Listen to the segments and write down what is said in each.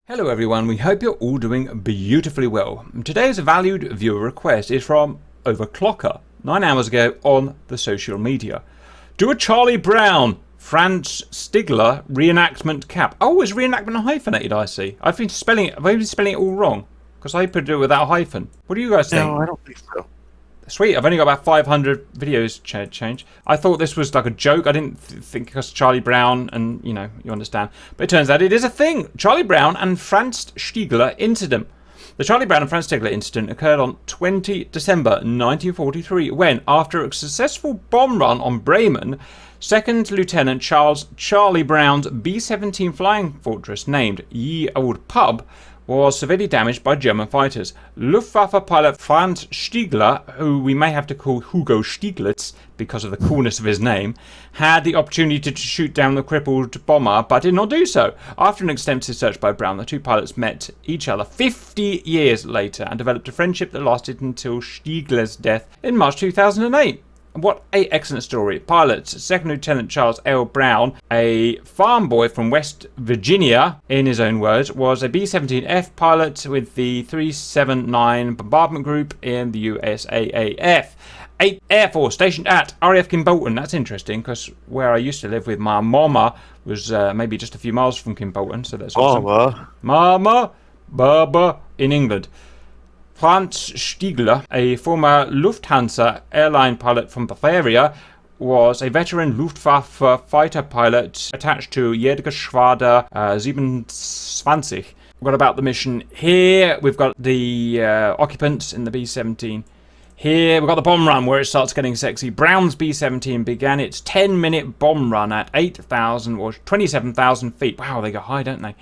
Hello everyone, we hope you're all doing beautifully well. Today's valued viewer request is from Overclocker, 9 hours ago on the social media. Do a Charlie Brown, Franz Stigler reenactment cap. Oh, it's reenactment hyphenated, I see. I've been spelling it all wrong, because I put it without a hyphen. What do you guys think? No, I don't think so. Sweet, I've only got about 500 videos change. I thought this was like a joke. I didn't think because Charlie Brown and, you know, you understand. But it turns out it is a thing. Charlie Brown and Franz Stigler incident. The Charlie Brown and Franz Stigler incident occurred on 20 December 1943 when, after a successful bomb run on Bremen, 2nd Lieutenant Charlie Brown's B-17 flying fortress named Ye Old Pub was severely damaged by German fighters. Luftwaffe pilot Franz Stigler, who we may have to call Hugo Stieglitz because of the coolness of his name, had the opportunity to shoot down the crippled bomber but did not do so. After an extensive search by Brown, the two pilots met each other 50 years later and developed a friendship that lasted until Stiegler's death in March 2008. What an excellent story. Pilots, 2nd Lieutenant Charles L. Brown, a farm boy from West Virginia, in his own words, was a B-17F pilot with the 379 Bombardment Group in the USAAF. 8th Air Force, stationed at RAF Kimbolton. That's interesting, because where I used to live with my mama was maybe just a few miles from Kimbolton, so that's awesome. Mama, Baba, in England. Franz Stigler, a former Lufthansa airline pilot from Bavaria, was a veteran Luftwaffe fighter pilot attached to Jägergeschwader 27. What about the mission here? We've got the occupants in the B-17. Here we've got the bomb run where it starts getting sexy. Brown's B-17 began its 10-minute bomb run at 8,000 or 27,000 feet. Wow, they go high, don't they?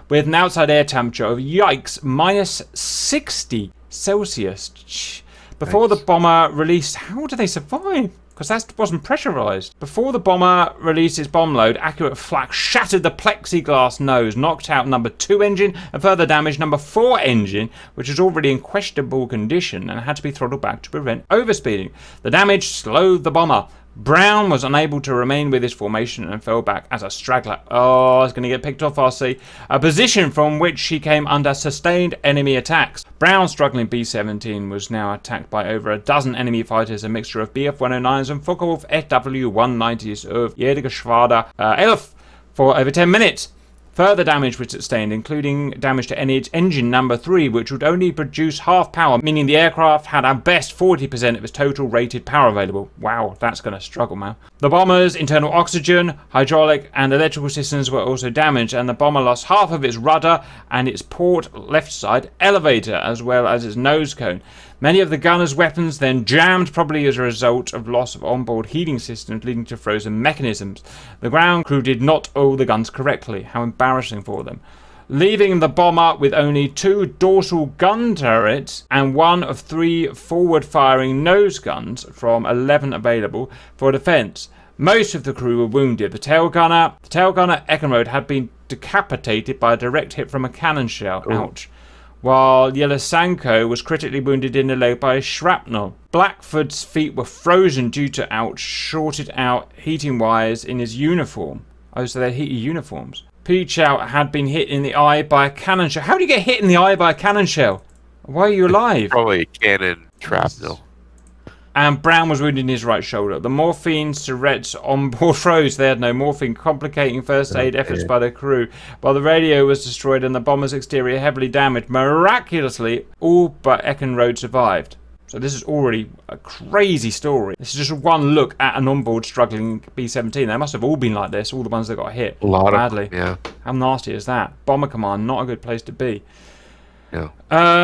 With an outside air temperature of, yikes, minus 60 Celsius. Before the bomber released, how do they survive? Because that wasn't pressurized. Before the bomber released its bomb load, accurate flak shattered the plexiglass nose, knocked out number 2 engine, and further damaged number 4 engine, which was already in questionable condition and had to be throttled back to prevent overspeeding. The damage slowed the bomber. Brown was unable to remain with his formation and fell back as a straggler. Oh, it's going to get picked off, I see. A position from which he came under sustained enemy attacks. Brown's struggling B-17 was now attacked by over a dozen enemy fighters, a mixture of Bf-109s and Focke-Wulf FW-190s of Jägergeschwader 11 for over 10 minutes. Further damage was sustained, including damage to engine number 3, which would only produce half power, meaning the aircraft had at best 40% of its total rated power available. Wow, that's going to struggle, man. The bomber's internal oxygen, hydraulic and electrical systems were also damaged, and the bomber lost half of its rudder and its port left side elevator, as well as its nose cone. Many of the gunner's weapons then jammed, probably as a result of loss of onboard heating systems, leading to frozen mechanisms. The ground crew did not oil the guns correctly. How embarrassing for them. Leaving the bomber with only 2 dorsal gun turrets and 1 of 3 forward-firing nose guns from 11 available for defense. Most of the crew were wounded. The tail gunner, Eckenrode, had been decapitated by a direct hit from a cannon shell. Ooh. Ouch. While Yelisanko was critically wounded in the leg by a shrapnel. Blackford's feet were frozen due to shorted out heating wires in his uniform. Oh, so they heat your uniforms. Peachout had been hit in the eye by a cannon shell. How do you get hit in the eye by a cannon shell? Why are you alive? Probably a cannon shrapnel. And Brown was wounded in his right shoulder. The morphine syringes on board froze. They had no morphine, complicating first aid efforts by the crew. While the radio was destroyed and the bomber's exterior heavily damaged, miraculously, all but Eckenrode survived. So this is already a crazy story. This is just one look at an onboard struggling B-17. They must have all been like this, all the ones that got hit badly. Yeah. How nasty is that? Bomber command, not a good place to be. No.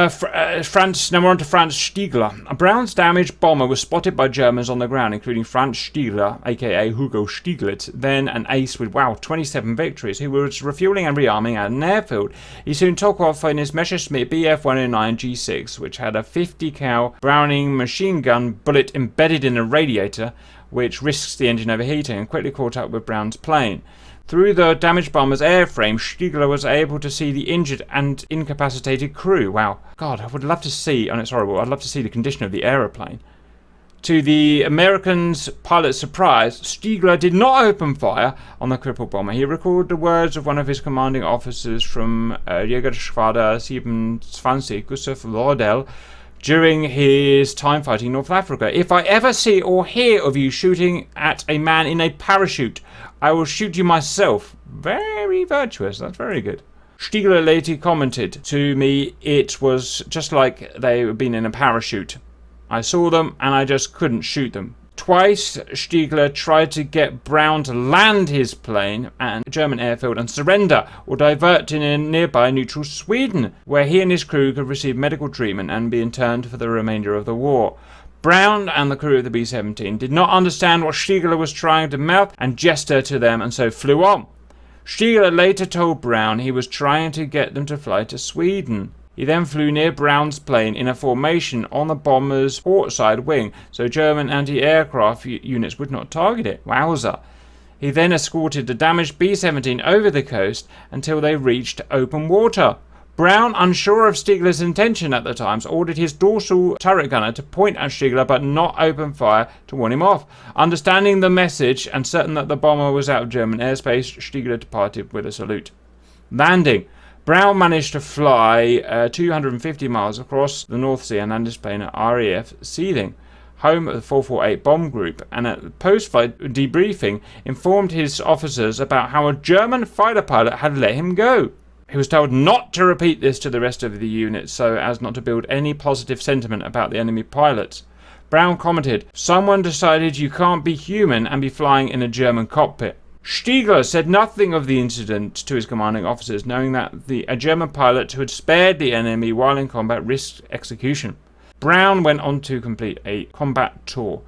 Franz, now we're on to Franz Stigler. A Brown's damaged bomber was spotted by Germans on the ground, including Franz Stigler, aka Hugo Stieglitz, then an ace with, 27 victories, who was refueling and rearming at an airfield. He soon took off in his Messerschmitt Bf-109 G6, which had a 50 cal Browning machine gun bullet embedded in the radiator, which risks the engine overheating, and quickly caught up with Brown's plane. Through the damaged bomber's airframe, Stigler was able to see the injured and incapacitated crew. Wow. God, I would love to see, and it's horrible, I'd love to see the condition of the aeroplane. To the Americans' pilot's surprise, Stigler did not open fire on the crippled bomber. He recalled the words of one of his commanding officers from Jägerschwader 27, Gustav Lordell, during his time fighting North Africa. "If I ever see or hear of you shooting at a man in a parachute, I will shoot you myself." Very virtuous. That's very good. Stigler later commented to me, "It was just like they had been in a parachute. I saw them and I just couldn't shoot them." Twice, Stigler tried to get Brown to land his plane at a German airfield and surrender or divert in a nearby neutral Sweden, where he and his crew could receive medical treatment and be interned for the remainder of the war. Brown and the crew of the B-17 did not understand what Stigler was trying to mouth and gesture to them, and so flew on. Stigler later told Brown he was trying to get them to fly to Sweden. He then flew near Brown's plane in a formation on the bomber's port side wing, so German anti-aircraft units would not target it. Wowza. He then escorted the damaged B-17 over the coast until they reached open water. Brown, unsure of Stigler's intention at the time, ordered his dorsal turret gunner to point at Stigler but not open fire to warn him off. Understanding the message and certain that the bomber was out of German airspace, Stigler departed with a salute. Landing. Brown managed to fly 250 miles across the North Sea and land his plane at RAF Seething, home of the 448 bomb group, and at post-flight debriefing informed his officers about how a German fighter pilot had let him go. He was told not to repeat this to the rest of the unit so as not to build any positive sentiment about the enemy pilots. Brown commented, "Someone decided you can't be human and be flying in a German cockpit." Stigler said nothing of the incident to his commanding officers, knowing that a German pilot who had spared the enemy while in combat risked execution. Brown went on to complete a combat tour.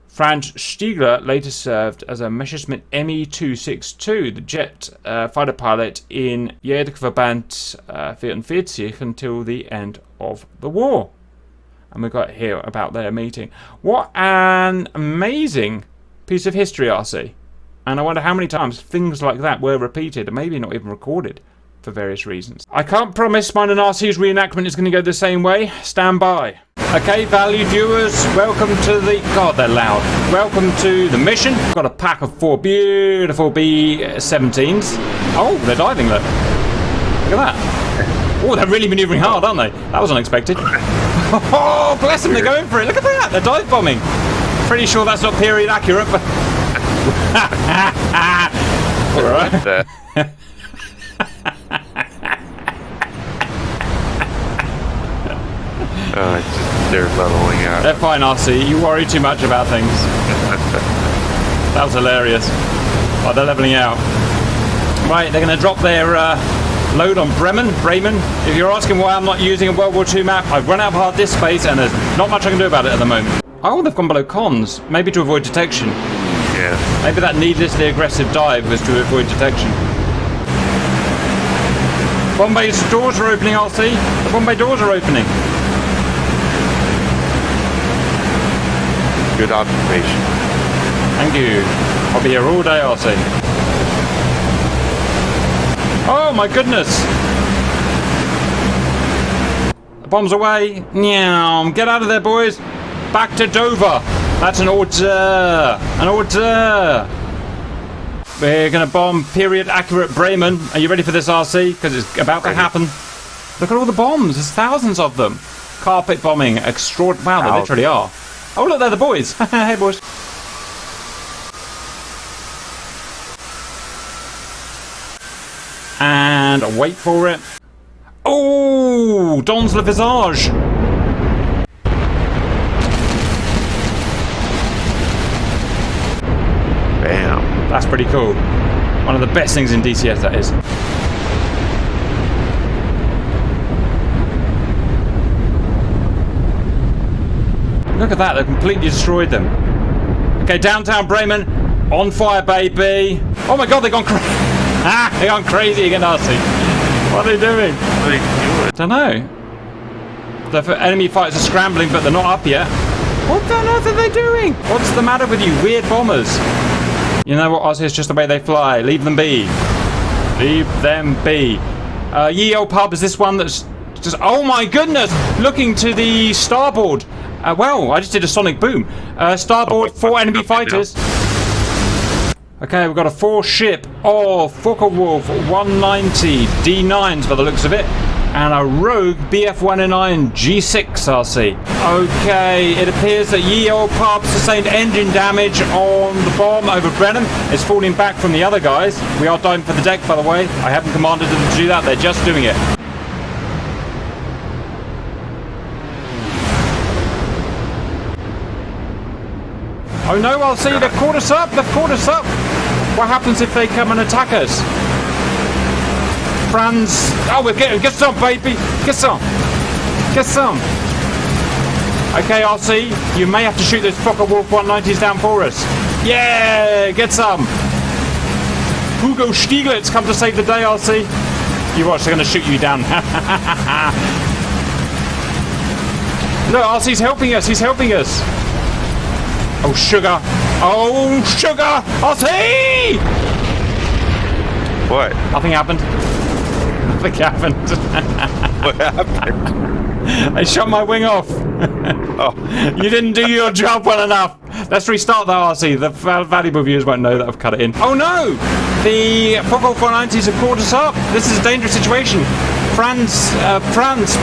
Franz Stigler later served as a Messerschmitt Me-262, the jet fighter pilot in Jagdverband 44 until the end of the war. And we got here about their meeting. What an amazing piece of history, RC. And I wonder how many times things like that were repeated and maybe not even recorded for various reasons. I can't promise mine and RC's reenactment is going to go the same way. Stand by. Okay, valued viewers, welcome to the... God, they're loud. Welcome to the mission. We've got a pack of 4 beautiful B-17s. Oh, they're diving, look. Look at that. Oh, they're really manoeuvring hard, aren't they? That was unexpected. Oh, bless them, they're going for it. Look at that, they're dive bombing. Pretty sure that's not period accurate, but... Alright. They're leveling out. They're fine, RC. You worry too much about things. That was hilarious. Oh, they're leveling out. Right, they're going to drop their load on Bremen. If you're asking why I'm not using a World War II map, I've run out of hard disk space and there's not much I can do about it at the moment. Oh, they've gone below cons. Maybe to avoid detection. Yeah. Maybe that needlessly aggressive dive was to avoid detection. Bombay's doors are opening, RC. The Bombay doors are opening. Good observation. Thank you. I'll be here all day, RC. Oh my goodness! The bomb's away. Meow. Get out of there, boys. Back to Dover. That's an order. An order. We're going to bomb period accurate Bremen. Are you ready for this, RC? Because it's about to happen. Look at all the bombs. There's thousands of them. Carpet bombing. Wow, they literally are. Oh, look, they're the boys. Hey, boys. And wait for it. Oh, dans le visage. Bam. That's pretty cool. One of the best things in DCS, that is. Look at that, they've completely destroyed them. Okay, downtown Bremen, on fire, baby. Oh my god, they've gone crazy. They've gone crazy again, RC. What are they doing? What are they doing? Don't know. The enemy fighters are scrambling, but they're not up yet. What on earth are they doing? What's the matter with you, weird bombers? You know what, RC, it's just the way they fly. Leave them be. Leave them be. Ye Old Pub is this one that's just... Oh my goodness! Looking to the starboard. Well, I just did a sonic boom. Starboard, 4 enemy fighters. Okay, we've got a 4-ship Focke-Wulf 190 D9s by the looks of it. And a rogue BF-109 G6 RC. Okay, it appears that ye old pub sustained engine damage on the bomb over Bremen. It's falling back from the other guys. We are diving for the deck, by the way. I haven't commanded them to do that. They're just doing it. Oh no, I'll see. They've caught us up. They've caught us up. What happens if they come and attack us? Franz. Oh, we're getting. Get some, baby. Get some. Get some. Okay, RC. You may have to shoot those Focke-Wulf 190s down for us. Yeah, get some. Hugo Stieglitz come to save the day, RC. You watch, they're going to shoot you down. Look, RC's helping us. He's helping us. Oh, sugar. Oh, sugar. RC! What? Nothing happened. Nothing happened. What happened? I shot my wing off. Oh. You didn't do your job well enough. Let's restart the RC. The valuable viewers won't know that I've cut it in. Oh no! The Focke-Wulf 490s have caught us up. This is a dangerous situation. Franz,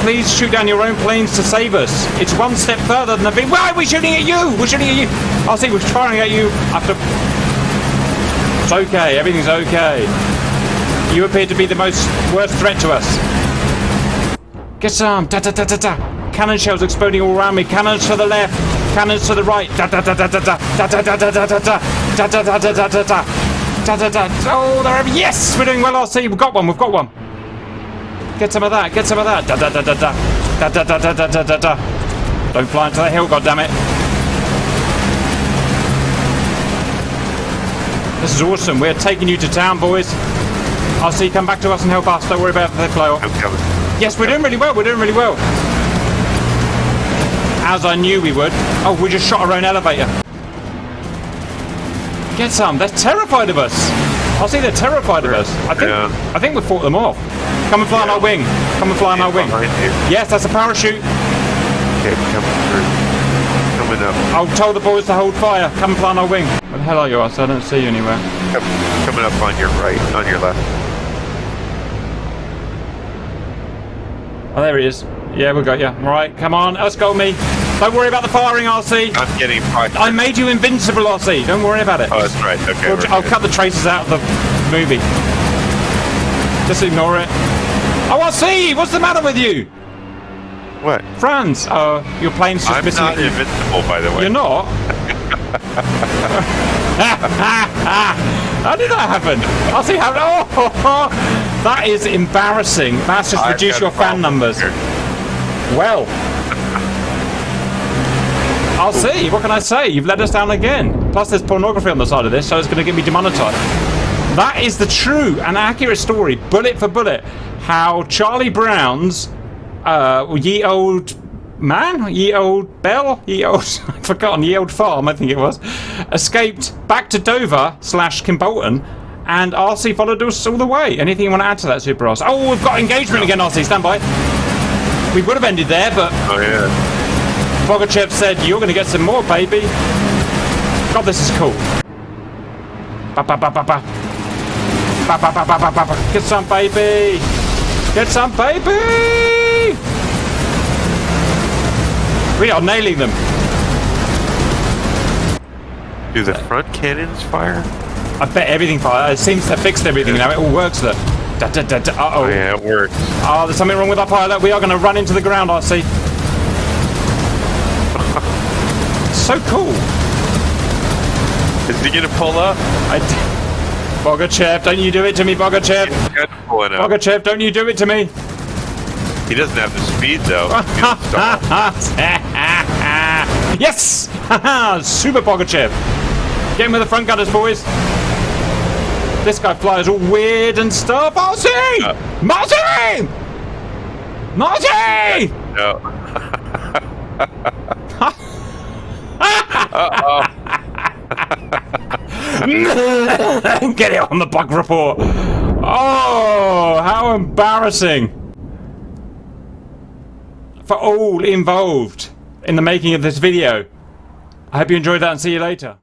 please shoot down your own planes to save us. It's one step further than the thing. Why are we shooting at you? We're shooting at you. RC, we're firing at you after. It's okay. Everything's okay. You appear to be the worst threat to us. Get some. Da da da da da. Cannon shells exploding all around me. Cannons to the left. Cannons to the right. Da da da da da da. Da da da da da da da. Da da da da da da da. Da da da. Oh, they're over. Yes, we're doing well, RC. We've got one. We've got one. Get some of that. Get some of that. Da da da da da. Da da da da da da da da. Don't fly into the hill, goddammit. This is awesome. We're taking you to town, boys. RC, come back to us and help us. Don't worry about the fly off. I'm coming. Yes, we're doing really well. We're doing really well. As I knew we would. Oh, we just shot our own elevator. Get some. They're terrified of us. I see they're terrified of us. I think we fought them off. Come and fly on our wing. Come and fly on our wing. Yes, that's a parachute. Okay, coming through. Coming up. I'll tell the boys to hold fire. Come and fly on our wing. Where the hell are you, Arthur? I don't see you anywhere. Coming up on your right, on your left. Oh, there he is. Yeah, we got you. All right, come on. Let's go, me. Don't worry about the firing, RC. I'm getting fired. I made you invincible, RC. Don't worry about it. Oh, that's right. Okay. I'll cut the traces out of the movie. Just ignore it. Oh, RC! What's the matter with you? What? Franz. Oh, your plane's just missing. I'm not invincible, by the way. You're not? How did that happen? RC, how? Oh, that is embarrassing. That's just reduced your fan numbers. Here. Well. I'll see. What can I say? You've let us down again. Plus, there's pornography on the side of this, so it's going to get me demonetized. That is the true and accurate story, bullet for bullet, how Charlie Brown's ye old man, ye old bell, ye old I've forgotten, ye old farm, I think it was, escaped back to Dover / Kimbolton, and RC followed us all the way. Anything you want to add to that, Super RC? Oh, we've got engagement again, RC. Stand by. We would have ended there, but. Oh yeah. Bogachev said, you're going to get some more, baby. God, this is cool. Ba ba ba ba ba. Ba ba ba ba ba ba. Get some, baby. Get some, baby. We are nailing them. Do the front cannons fire? I bet everything fires. It seems to have fixed everything now. It all works there. Da, da, da, da. Uh-oh. Oh yeah, it works. Oh, there's something wrong with our pilot. We are going to run into the ground, RC. So cool. Is he gonna pull up? Bogachev, don't you do it to me, Bogachev. Bogachev, don't you do it to me. He doesn't have the speed though. Yes! Super Bogachev. Get him with the front gunners, boys. This guy flies all weird and stuff. Marty! Marty! Marty! No. Uh-oh. Get it on the bug report. Oh, how embarrassing for all involved. in the making of this video. I hope you enjoyed that and see you later.